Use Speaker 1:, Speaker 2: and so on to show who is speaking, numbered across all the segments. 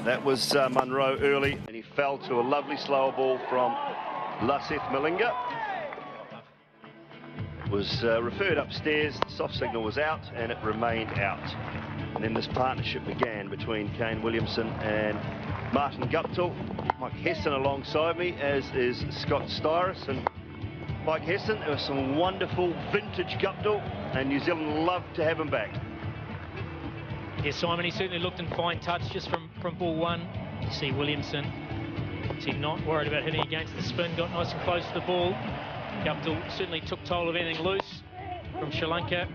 Speaker 1: That was Munro early, and he fell to a lovely slower ball from Sixteenth Malinga. It was referred upstairs, the soft signal was out, and it remained out. And then this partnership began between Kane Williamson and Martin Guptill. Mike Heston alongside me, as is Scott Styris. And Mike Heston, there was some wonderful vintage Guptill, and New Zealand loved to have him back.
Speaker 2: Yeah, Simon, he certainly looked in fine touch just from ball one. You see Williamson, not worried about hitting against the spin, got nice and close to the ball. Guptill certainly took toll of anything loose from Sri Lanka.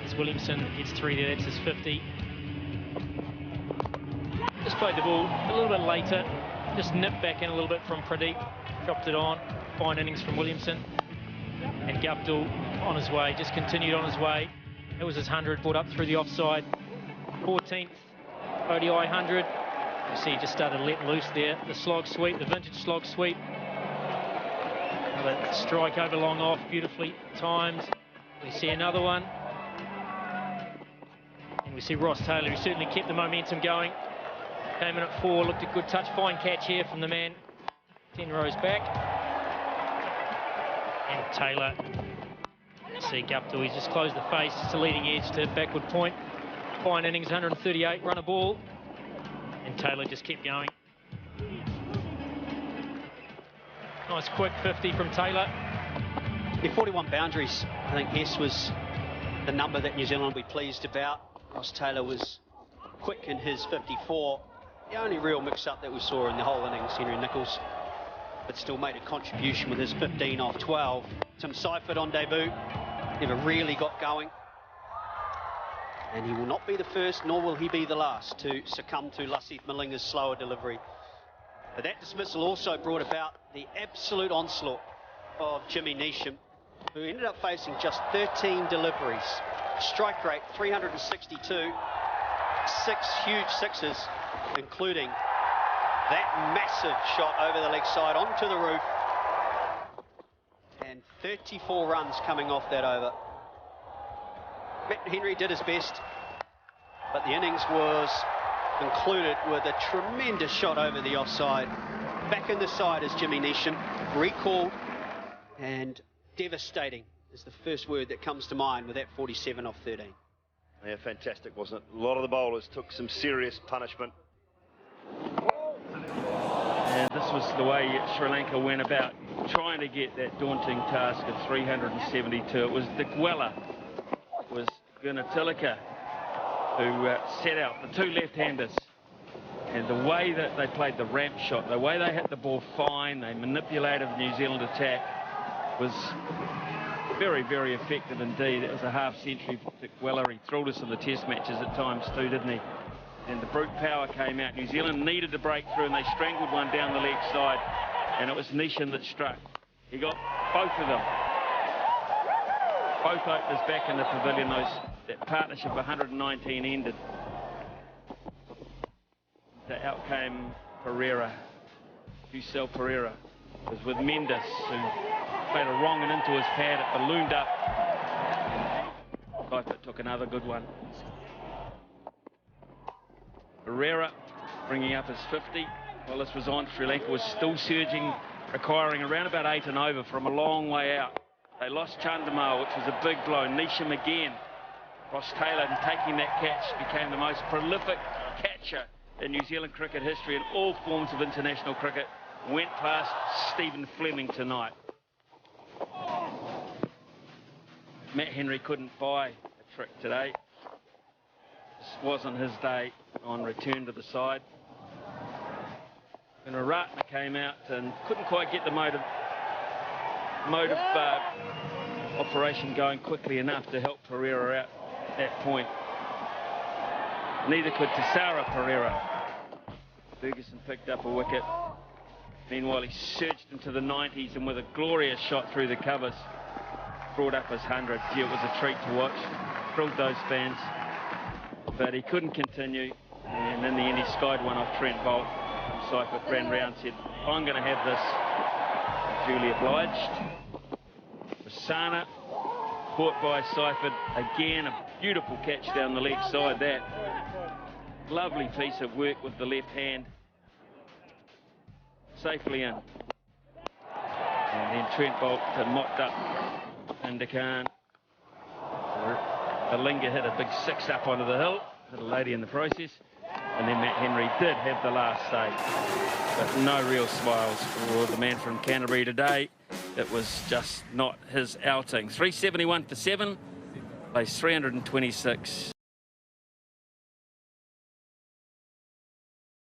Speaker 2: As Williamson gets 3 there, that's his 50. Just played the ball a little bit later, just nipped back in a little bit from Pradeep, dropped it on. Fine innings from Williamson. And Guptill on his way, just continued on his way. It was his 100, brought up through the offside. 14th ODI 100. You see he just started letting loose there. The slog sweep, the vintage slog sweep. Another strike over long off, beautifully timed. We see another one. And we see Ross Taylor, who certainly kept the momentum going. Came in at 4, looked a good touch. Fine catch here from the man 10 rows back. And Taylor. See Guptill, he's just closed the face to leading edge to backward point. Fine innings, 138, run a ball. And Taylor just kept going. Nice quick 50 from Taylor.
Speaker 3: Yeah, 41 boundaries. I think S was the number that New Zealand will be pleased about. Ross Taylor was quick in his 54. The only real mix-up that we saw in the whole innings, Henry Nicholls, but still made a contribution with his 15 off 12. Tim Seifert on debut, never really got going. And he will not be the first, nor will he be the last to succumb to Sixteenth Malinga's slower delivery. But that dismissal also brought about the absolute onslaught of Jimmy Neesham, who ended up facing just 13 deliveries. Strike rate 362, 6 huge sixes, including that massive shot over the leg side onto the roof. And 34 runs coming off that over. Matt Henry did his best, but the innings was concluded with a tremendous shot over the offside. Back in the side is Jimmy Neesham, recalled, and devastating is the first word that comes to mind with that 47 off 13.
Speaker 1: Yeah, fantastic, wasn't it? A lot of the bowlers took some serious punishment.
Speaker 4: And this was the way Sri Lanka went about trying to get that daunting task of 372. It was De Gwella, it was Gunatilaka who set out the 2 left-handers. And the way that they played the ramp shot, the way they hit the ball fine, they manipulated the New Zealand attack, was very, very effective indeed. It was a half-century for De Gwella. He thrilled us in the test matches at times too, didn't he? And the brute power came out. New Zealand needed to break through, and they strangled one down the leg side, and it was Neesham that struck. He got both of them. Both openers back in the pavilion. That partnership of 119 ended. So out came Pereira. Giselle Pereira was with Mendes, who played a wrong and into his pad. It ballooned up. Seifert took another good one. Pereira bringing up his 50. While this was on, Sri Lanka was still surging, requiring around about 8 and over from a long way out. They lost Chandimal, which was a big blow. Neesham again. Ross Taylor, taking that catch, became the most prolific catcher in New Zealand cricket history in all forms of international cricket. Went past Stephen Fleming tonight. Matt Henry couldn't buy a trick today. This wasn't his day on return to the side. And Ratner came out and couldn't quite get the mode of operation going quickly enough to help Pereira out at that point. Neither could Tisara Pereira. Ferguson picked up a wicket. Meanwhile, he surged into the 90s and with a glorious shot through the covers, brought up his 100. Gee, it was a treat to watch. Thrilled those fans. But he couldn't continue. And in the end, he skied one off Trent Bolt. And Seifert ran round and said, I'm going to have this. Duly obliged. Rasana, caught by Seifert. Again, a beautiful catch down the leg side, that. Lovely piece of work with the left hand. Safely in. And then Trent Bolt mocked up into Khan. Alinga hit a big 6 up onto the hill, hit a lady in the process, and then Matt Henry did have the last save. But no real smiles for the man from Canterbury today. It was just not his outing. 371 for 7, plays 326.